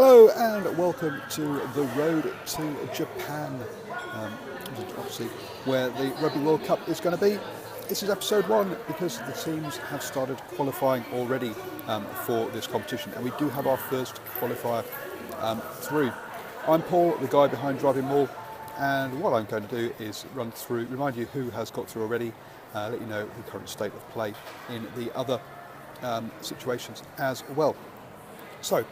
Hello and welcome to the road to Japan, obviously where the Rugby World Cup is going to be. This is episode 1 because the teams have started qualifying already for this competition, and we do have our first qualifier through. I'm Paul, the guy behind DrivingMaul, and what I'm going to do is run through, remind you who has got through already, let you know the current state of play in the other situations as well. So,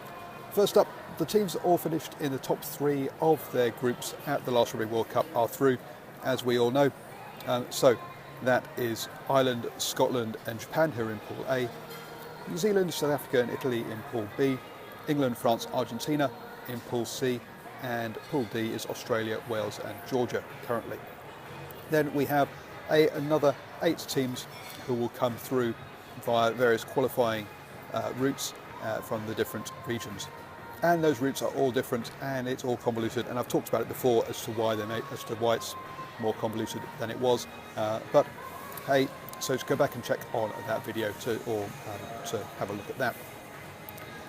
first up, the teams that all finished in the top 3 of their groups at the last Rugby World Cup are through, as we all know. So that is Ireland, Scotland and Japan, who are in Pool A, New Zealand, South Africa and Italy in Pool B, England, France, Argentina in Pool C, and Pool D is Australia, Wales and Georgia currently. Then we have another 8 teams who will come through via various qualifying routes from the different regions. And those routes are all different and it's all convoluted, and I've talked about it before as to why it's more convoluted than it was, but hey, so to go back and check on that video to have a look at that.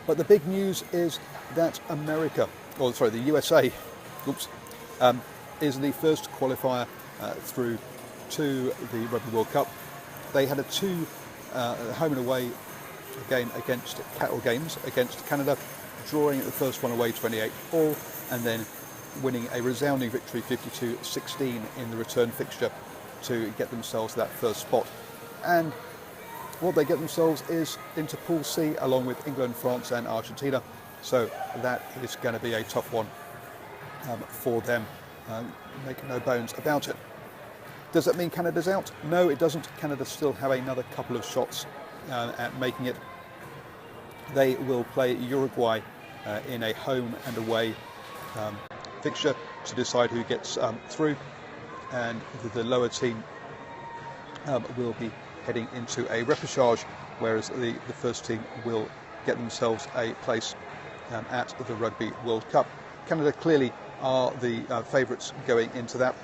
But the big news is that the USA is the first qualifier through to the Rugby World Cup. They had a 2 home and away game against Canada, drawing the first one away 28-all, and then winning a resounding victory 52-16 in the return fixture to get themselves that first spot. And what they get themselves is into Pool C along with England, France and Argentina. So that is going to be a tough one for them, make no bones about it. Does that mean Canada's out? No, it doesn't. Canada still have another couple of shots at making it. They will play Uruguay in a home and away fixture to decide who gets through, and the lower team will be heading into a repechage, whereas the first team will get themselves a place at the Rugby World Cup. Canada clearly are the favourites going into that,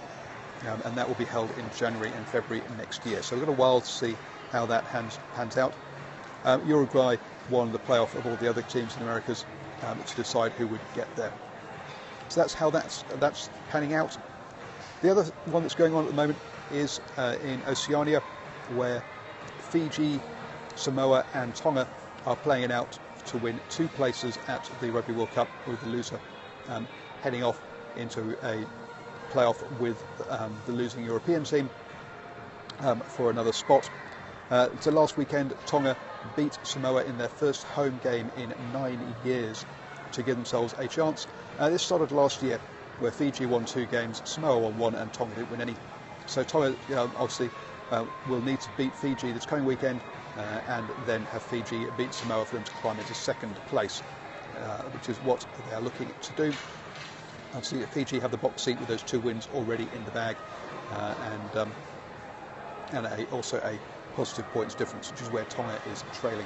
and that will be held in January and February next year. So we've got a while to see how that pans out. Uruguay won the playoff of all the other teams in the Americas to decide who would get there. So that's how that's panning out. The other one that's going on at the moment is in Oceania, where Fiji, Samoa and Tonga are playing it out to win 2 places at the Rugby World Cup, with the loser heading off into a playoff with the losing European team for another spot. So last weekend, Tonga beat Samoa in their first home game in 9 years to give themselves a chance. This started last year, where Fiji won 2 games, Samoa won 1 and Tonga didn't win any. So Tonga obviously will need to beat Fiji this coming weekend and then have Fiji beat Samoa for them to climb into 2nd place, which is what they are looking to do. Obviously Fiji have the box seat with those 2 wins already in the bag, and also a positive points difference, which is where Tonga is trailing.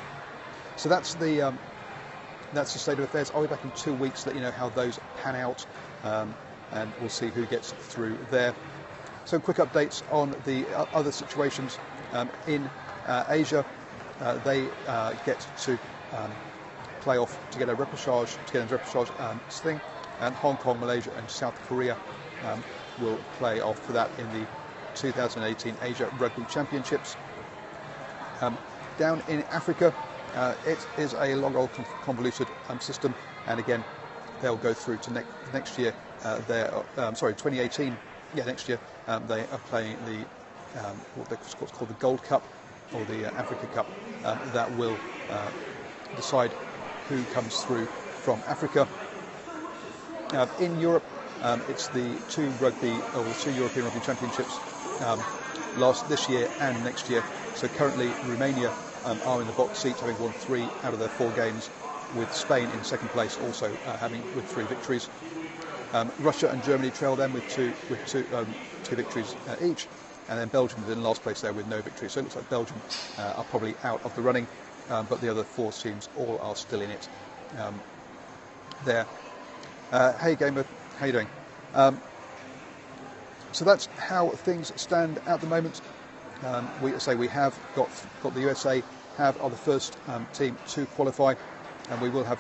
So that's the state of affairs. I'll be back in 2 weeks to let you know how those pan out, and we'll see who gets through there. So quick updates on the other situations. In Asia, they get to play off to get a repechage, thing, and Hong Kong, Malaysia and South Korea will play off for that in the 2018 Asia Rugby Championships. Down in Africa, it is a long old convoluted system, and again they'll go through to next year. 2018. Yeah, next year they are playing the what's called the Gold Cup, or the Africa Cup. That will decide who comes through from Africa. In Europe, it's the 2 European Rugby Championships this year and next year. So currently Romania are in the box seat, having won 3 out of their 4 games, with Spain in 2nd place, also with 3 victories. Russia and Germany trail them with two victories each, and then Belgium is in last place there with no victory. So it looks like Belgium are probably out of the running, but the other 4 teams all are still in it there. Hey Gamer, how you doing? So that's how things stand at the moment. We have got the USA are the first team to qualify, and we will have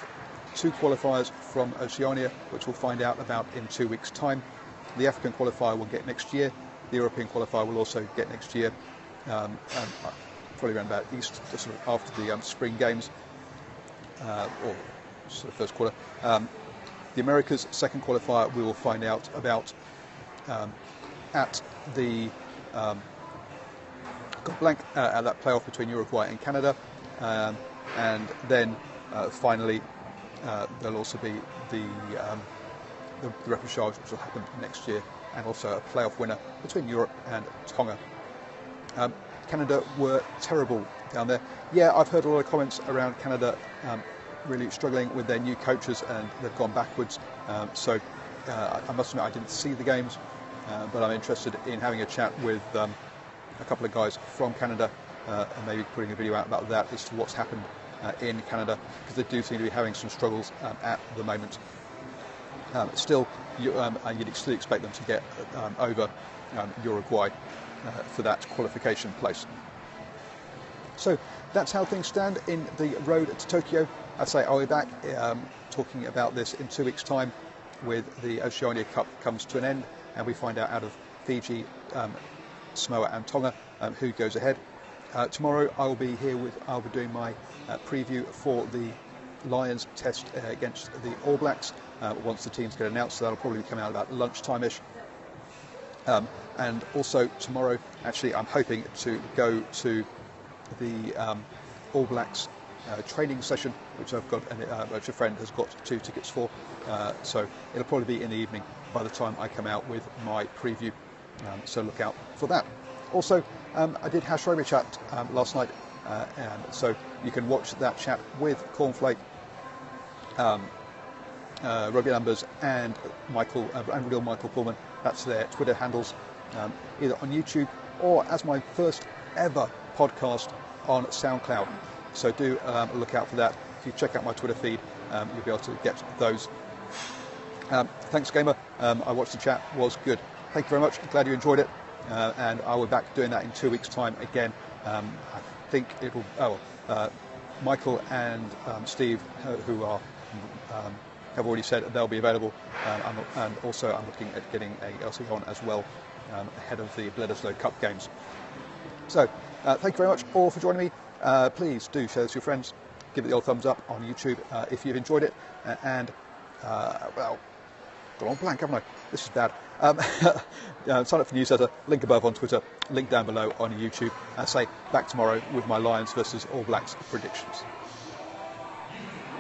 2 qualifiers from Oceania, which we'll find out about in 2 weeks' time. The African qualifier will get next year. The European qualifier will also get next year, and probably around about East, sort of after the spring games, or sort of first quarter. The Americas second qualifier we will find out about at the at that playoff between Uruguay and Canada, and then finally there'll also be the repechage, which will happen next year, and also a playoff winner between Europe and Tonga. Canada were terrible down there. Yeah, I've heard a lot of comments around Canada really struggling with their new coaches, and they've gone backwards. So I must admit I didn't see the games, but I'm interested in having a chat with a couple of guys from Canada, and maybe putting a video out about that as to what's happened in Canada, because they do seem to be having some struggles at the moment. Still, you'd still expect them to get over Uruguay for that qualification place. So that's how things stand in the road to Tokyo. I'd say I'll be back talking about this in 2 weeks' time, with the Oceania Cup comes to an end, and we find out of Fiji, Samoa and Tonga who goes ahead. Tomorrow I'll be doing my preview for the Lions test against the All Blacks once the teams get announced, so that'll probably come out about lunchtime-ish. And also tomorrow, actually, I'm hoping to go to the All Blacks training session, which I've got, which a friend has got 2 tickets for. So it'll probably be in the evening by the time I come out with my preview. So look out for that. Also, I did Hash Rugby Chat last night, and so you can watch that chat with Cornflake, Rugby Numbers, and Real Michael Pullman. That's their Twitter handles, either on YouTube or as my first ever podcast on SoundCloud. So do look out for that. If you check out my Twitter feed, you'll be able to get those. Thanks, Gamer. I watched the chat, was good. Thank you very much. Glad you enjoyed it. And I will be back doing that in 2 weeks' time again. I think it will. Michael and Steve, who are have already said that they'll be available, and also I'm looking at getting a LC on as well ahead of the Bledisloe Cup games. So thank you very much all for joining me. Please do share this with your friends. Give it the old thumbs up on YouTube if you've enjoyed it. And well, gone on blank, haven't I? This is bad. Sign up for the newsletter. Link above on Twitter. Link down below on YouTube. And say back tomorrow with my Lions versus All Blacks predictions.